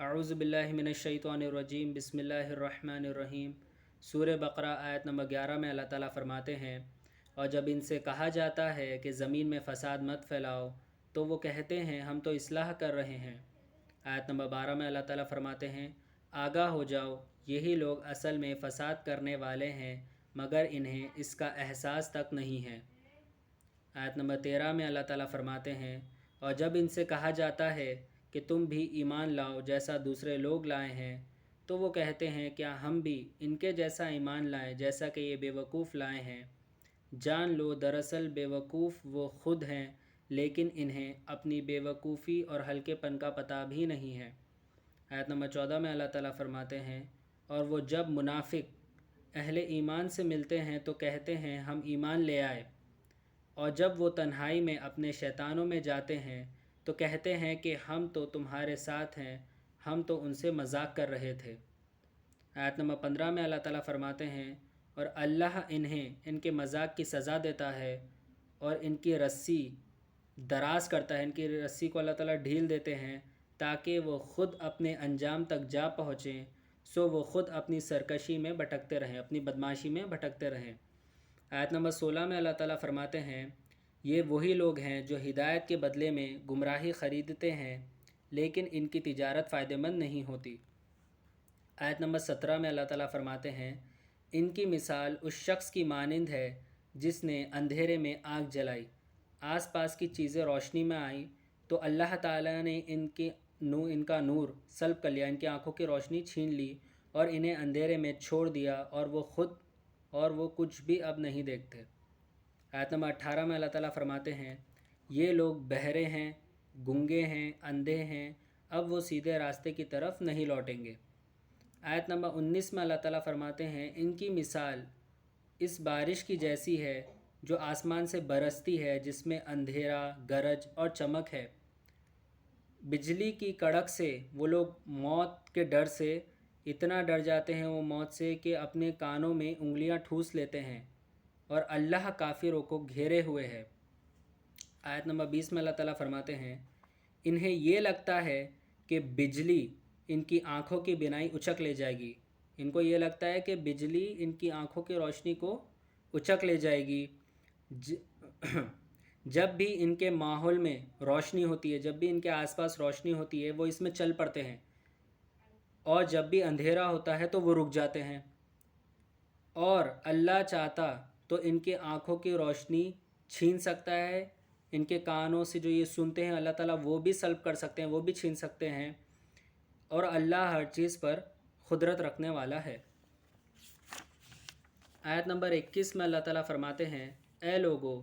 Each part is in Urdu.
اعوذ باللہ من الشیطان الرجیم بسم اللہ الرحمن الرحیم۔ سورہ بقرہ آیت نمبر 11 میں اللہ تعالیٰ فرماتے ہیں، اور جب ان سے کہا جاتا ہے کہ زمین میں فساد مت پھیلاؤ تو وہ کہتے ہیں ہم تو اصلاح کر رہے ہیں۔ آیت نمبر 12 میں اللہ تعالیٰ فرماتے ہیں، آگاہ ہو جاؤ، یہی لوگ اصل میں فساد کرنے والے ہیں مگر انہیں اس کا احساس تک نہیں ہے۔ آیت نمبر 13 میں اللہ تعالیٰ فرماتے ہیں، اور جب ان سے کہا جاتا ہے کہ تم بھی ایمان لاؤ جیسا دوسرے لوگ لائے ہیں تو وہ کہتے ہیں کیا ہم بھی ان کے جیسا ایمان لائیں جیسا کہ یہ بے وقوف لائے ہیں۔ جان لو دراصل بے وقوف وہ خود ہیں لیکن انہیں اپنی بے وقوفی اور ہلکے پن کا پتہ بھی نہیں ہے۔ آیت نمبر 14 میں اللہ تعالیٰ فرماتے ہیں، اور وہ جب منافق اہل ایمان سے ملتے ہیں تو کہتے ہیں ہم ایمان لے آئے، اور جب وہ تنہائی میں اپنے شیطانوں میں جاتے ہیں تو کہتے ہیں کہ ہم تو تمہارے ساتھ ہیں، ہم تو ان سے مذاق کر رہے تھے۔ آیت نمبر 15 میں اللہ تعالیٰ فرماتے ہیں، اور اللہ انہیں ان کے مذاق کی سزا دیتا ہے اور ان کی رسی دراز کرتا ہے، ان کی رسی کو اللہ تعالیٰ ڈھیل دیتے ہیں تاکہ وہ خود اپنے انجام تک جا پہنچیں، سو وہ خود اپنی سرکشی میں بھٹکتے رہیں، اپنی بدماشی میں بھٹکتے رہیں۔ آیت نمبر 16 میں اللہ تعالیٰ فرماتے ہیں، یہ وہی لوگ ہیں جو ہدایت کے بدلے میں گمراہی خریدتے ہیں لیکن ان کی تجارت فائدہ مند نہیں ہوتی۔ آیت نمبر 17 میں اللہ تعالیٰ فرماتے ہیں، ان کی مثال اس شخص کی مانند ہے جس نے اندھیرے میں آگ جلائی، آس پاس کی چیزیں روشنی میں آئیں تو اللہ تعالیٰ نے ان کا نور سلب کر لیا، ان کی آنکھوں کی روشنی چھین لی اور انہیں اندھیرے میں چھوڑ دیا اور وہ کچھ بھی اب نہیں دیکھتے۔ آیت نمبر 18 میں اللہ تعالیٰ فرماتے ہیں، یہ لوگ بہرے ہیں، گنگے ہیں، اندھے ہیں، اب وہ سیدھے راستے کی طرف نہیں لوٹیں گے۔ آیت نمبر 19 میں اللہ تعالیٰ فرماتے ہیں، ان کی مثال اس بارش کی جیسی ہے جو آسمان سے برستی ہے جس میں اندھیرا، گرج اور چمک ہے۔ بجلی کی کڑک سے وہ لوگ موت کے ڈر سے اتنا ڈر جاتے ہیں وہ موت سے کہ اپنے کانوں میں انگلیاں ٹھوس لیتے ہیں، اور اللہ کافروں کو گھیرے ہوئے ہے۔ آیت نمبر 20 میں اللہ تعالیٰ فرماتے ہیں، انہیں یہ لگتا ہے کہ بجلی ان کی آنکھوں کی بینائی اچک لے جائے گی، ان کو یہ لگتا ہے کہ بجلی ان کی آنکھوں کی روشنی کو اچک لے جائے گی۔ جب بھی ان کے ماحول میں روشنی ہوتی ہے، جب بھی ان کے آس پاس روشنی ہوتی ہے وہ اس میں چل پڑتے ہیں، اور جب بھی اندھیرا ہوتا ہے تو وہ رک جاتے ہیں، اور اللہ چاہتا تو ان کے آنکھوں کی روشنی چھین سکتا ہے، ان کے کانوں سے جو یہ سنتے ہیں اللہ تعالیٰ وہ بھی سلب کر سکتے ہیں، وہ بھی چھین سکتے ہیں، اور اللہ ہر چیز پر قدرت رکھنے والا ہے۔ آیت نمبر 21 میں اللہ تعالیٰ فرماتے ہیں، اے لوگو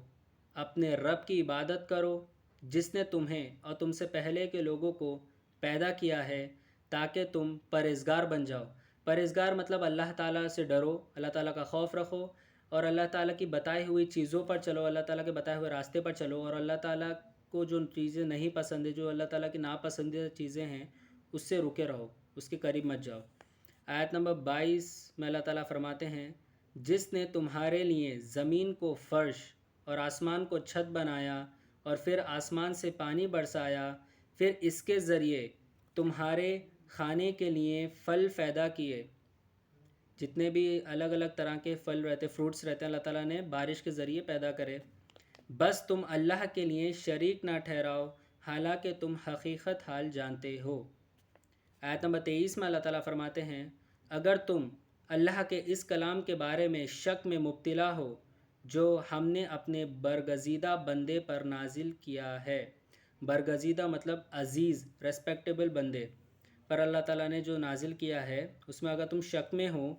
اپنے رب کی عبادت کرو جس نے تمہیں اور تم سے پہلے کے لوگوں کو پیدا کیا ہے تاکہ تم پرہیزگار بن جاؤ۔ پرہیزگار مطلب اللہ تعالیٰ سے ڈرو، اللہ تعالیٰ کا خوف رکھو، اور اللہ تعالیٰ کی بتائی ہوئی چیزوں پر چلو، اللہ تعالیٰ کے بتائے ہوئے راستے پر چلو، اور اللہ تعالیٰ کو جو چیزیں نہیں پسند ہے، جو اللہ تعالیٰ کی ناپسندیدہ چیزیں ہیں اس سے رکے رہو، اس کے قریب مت جاؤ۔ آیت نمبر 22 میں اللہ تعالیٰ فرماتے ہیں، جس نے تمہارے لیے زمین کو فرش اور آسمان کو چھت بنایا اور پھر آسمان سے پانی برسایا، پھر اس کے ذریعے تمہارے کھانے کے لیے پھل پیدا کیے، جتنے بھی الگ الگ طرح کے پھل رہتے، فروٹس رہتے ہیں، اللہ تعالیٰ نے بارش کے ذریعے پیدا کرے، بس تم اللہ کے لیے شریک نہ ٹھہراؤ حالانکہ تم حقیقت حال جانتے ہو۔ آیت نمبر 23 میں اللہ تعالیٰ فرماتے ہیں، اگر تم اللہ کے اس کلام کے بارے میں شک میں مبتلا ہو جو ہم نے اپنے برگزیدہ بندے پر نازل کیا ہے، برگزیدہ مطلب عزیز، ریسپیکٹیبل بندے پر اللہ تعالیٰ نے جو نازل کیا ہے، اس میں اگر تم شک میں ہو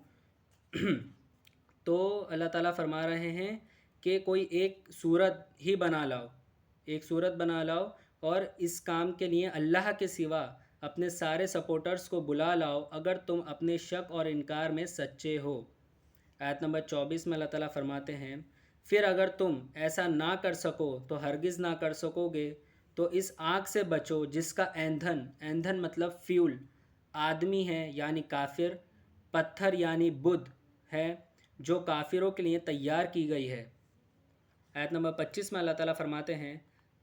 تو اللہ تعالیٰ فرما رہے ہیں کہ کوئی ایک صورت ہی بنا لاؤ، ایک صورت بنا لاؤ، اور اس کام کے لیے اللہ کے سوا اپنے سارے سپورٹرز کو بلا لاؤ اگر تم اپنے شک اور انکار میں سچے ہو۔ آیت نمبر 24 میں اللہ تعالیٰ فرماتے ہیں، پھر اگر تم ایسا نہ کر سکو تو ہرگز نہ کر سکو گے تو اس آگ سے بچو جس کا ایندھن مطلب فیول آدمی ہے یعنی کافر، پتھر یعنی بدھ ہے جو کافروں کے لیے تیار کی گئی ہے۔ آیت نمبر 25 میں اللہ تعالیٰ فرماتے ہیں،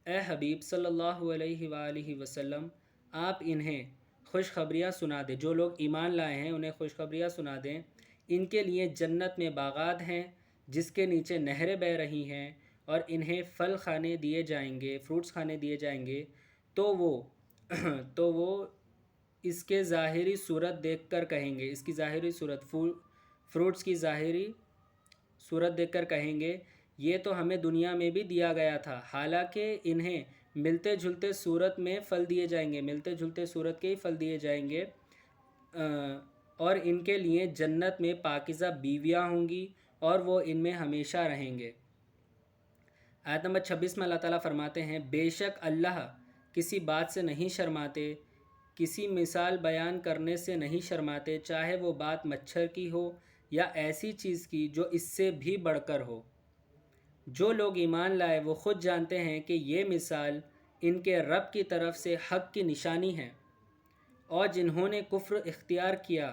اے حبیب صلی اللہ علیہ وآلہ وسلم، آپ انہیں خوشخبریاں سنا دیں، جو لوگ ایمان لائے ہیں انہیں خوشخبریاں سنا دیں، ان کے لیے جنت میں باغات ہیں جس کے نیچے نہریں بہہ رہی ہیں، اور انہیں پھل کھانے دیے جائیں گے، فروٹس کھانے دیے جائیں گے، تو وہ اس کے ظاہری صورت دیکھ کر کہیں گے، اس کی ظاہری صورت، فروٹس کی ظاہری صورت دیکھ کر کہیں گے یہ تو ہمیں دنیا میں بھی دیا گیا تھا، حالانکہ انہیں ملتے جھلتے صورت میں پھل دیے جائیں گے، ملتے جھلتے صورت کے ہی پھل دیے جائیں گے، اور ان کے لیے جنت میں پاکیزہ بیویاں ہوں گی اور وہ ان میں ہمیشہ رہیں گے۔ آیت نمبر 26 میں اللہ تعالیٰ فرماتے ہیں بے شک اللہ کسی بات سے نہیں شرماتے، کسی مثال بیان کرنے سے نہیں شرماتے، چاہے وہ بات مچھر کی ہو یا ایسی چیز کی جو اس سے بھی بڑھ کر ہو۔ جو لوگ ایمان لائے وہ خود جانتے ہیں کہ یہ مثال ان کے رب کی طرف سے حق کی نشانی ہے، اور جنہوں نے کفر اختیار کیا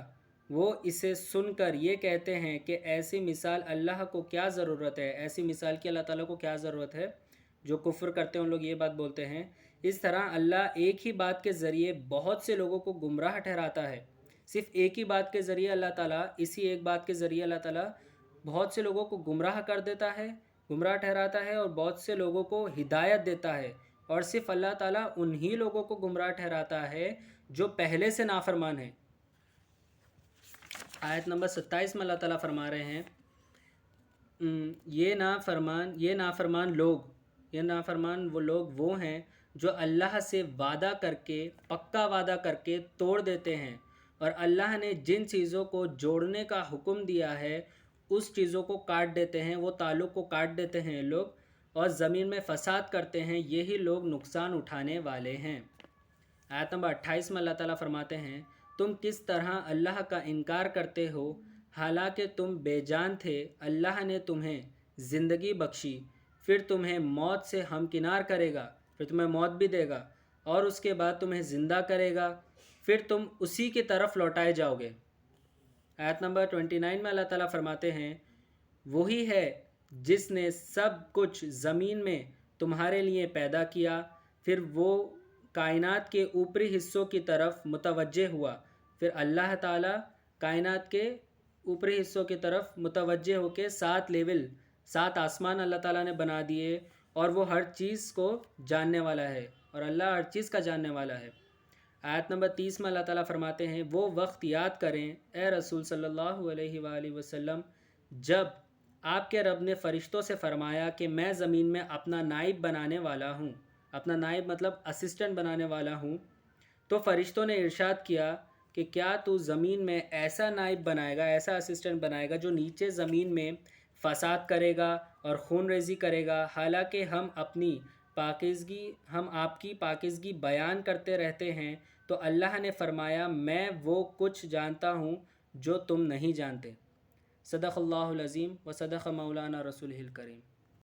وہ اسے سن کر یہ کہتے ہیں کہ ایسی مثال اللہ کو کیا ضرورت ہے، ایسی مثال کی اللہ تعالیٰ کو کیا ضرورت ہے۔ جو کفر کرتے ہیں ان لوگ یہ بات بولتے ہیں۔ اس طرح اللہ ایک ہی بات کے ذریعے بہت سے لوگوں کو گمراہ ٹھہراتا ہے، صرف ایک ہی بات کے ذریعے اللہ تعالیٰ، اسی ایک بات کے ذریعے اللہ تعالیٰ بہت سے لوگوں کو گمراہ کر دیتا ہے، گمراہ ٹھہراتا ہے، اور بہت سے لوگوں کو ہدایت دیتا ہے، اور صرف اللہ تعالیٰ انہی لوگوں کو گمراہ ٹھہراتا ہے جو پہلے سے نافرمان ہیں۔ آیت نمبر 27 میں اللہ تعالیٰ فرما رہے ہیں یہ نافرمان وہ لوگ وہ ہیں جو اللہ سے وعدہ کر کے، پکا وعدہ کر کے توڑ دیتے ہیں، اور اللہ نے جن چیزوں کو جوڑنے کا حکم دیا ہے اس چیزوں کو کاٹ دیتے ہیں، وہ تعلق کو کاٹ دیتے ہیں لوگ، اور زمین میں فساد کرتے ہیں، یہی لوگ نقصان اٹھانے والے ہیں۔ آیت نمبر 28 میں اللہ تعالیٰ فرماتے ہیں تم کس طرح اللہ کا انکار کرتے ہو حالانکہ تم بے جان تھے، اللہ نے تمہیں زندگی بخشی، پھر تمہیں موت سے ہمکنار کرے گا، پھر تمہیں موت بھی دے گا، اور اس کے بعد تمہیں زندہ کرے گا، پھر تم اسی کی طرف لوٹائے جاؤ گے۔ آیت نمبر 29 میں اللہ تعالیٰ فرماتے ہیں وہی ہے جس نے سب کچھ زمین میں تمہارے لیے پیدا کیا، پھر وہ کائنات کے اوپری حصوں کی طرف متوجہ ہوا، پھر اللہ تعالیٰ کائنات کے اوپری حصوں کی طرف متوجہ ہو کے 7 آسمان اللہ تعالیٰ نے بنا دیے، اور وہ ہر چیز کو جاننے والا ہے، اور اللہ ہر چیز کا جاننے والا ہے۔ آیت نمبر 30 میں اللہ تعالیٰ فرماتے ہیں وہ وقت یاد کریں اے رسول صلی اللہ علیہ وآلہ وسلم جب آپ کے رب نے فرشتوں سے فرمایا کہ میں زمین میں اپنا نائب بنانے والا ہوں، اپنا نائب مطلب اسسٹنٹ بنانے والا ہوں، تو فرشتوں نے ارشاد کیا کہ کیا تو زمین میں ایسا نائب بنائے گا، ایسا اسسٹنٹ بنائے گا جو نیچے زمین میں فساد کرے گا اور خون ریزی کرے گا، حالانکہ ہم آپ کی پاکیزگی بیان کرتے رہتے ہیں۔ تو اللہ نے فرمایا میں وہ کچھ جانتا ہوں جو تم نہیں جانتے۔ صدق اللہ العظیم و صدق مولانا رسولہ الکریم۔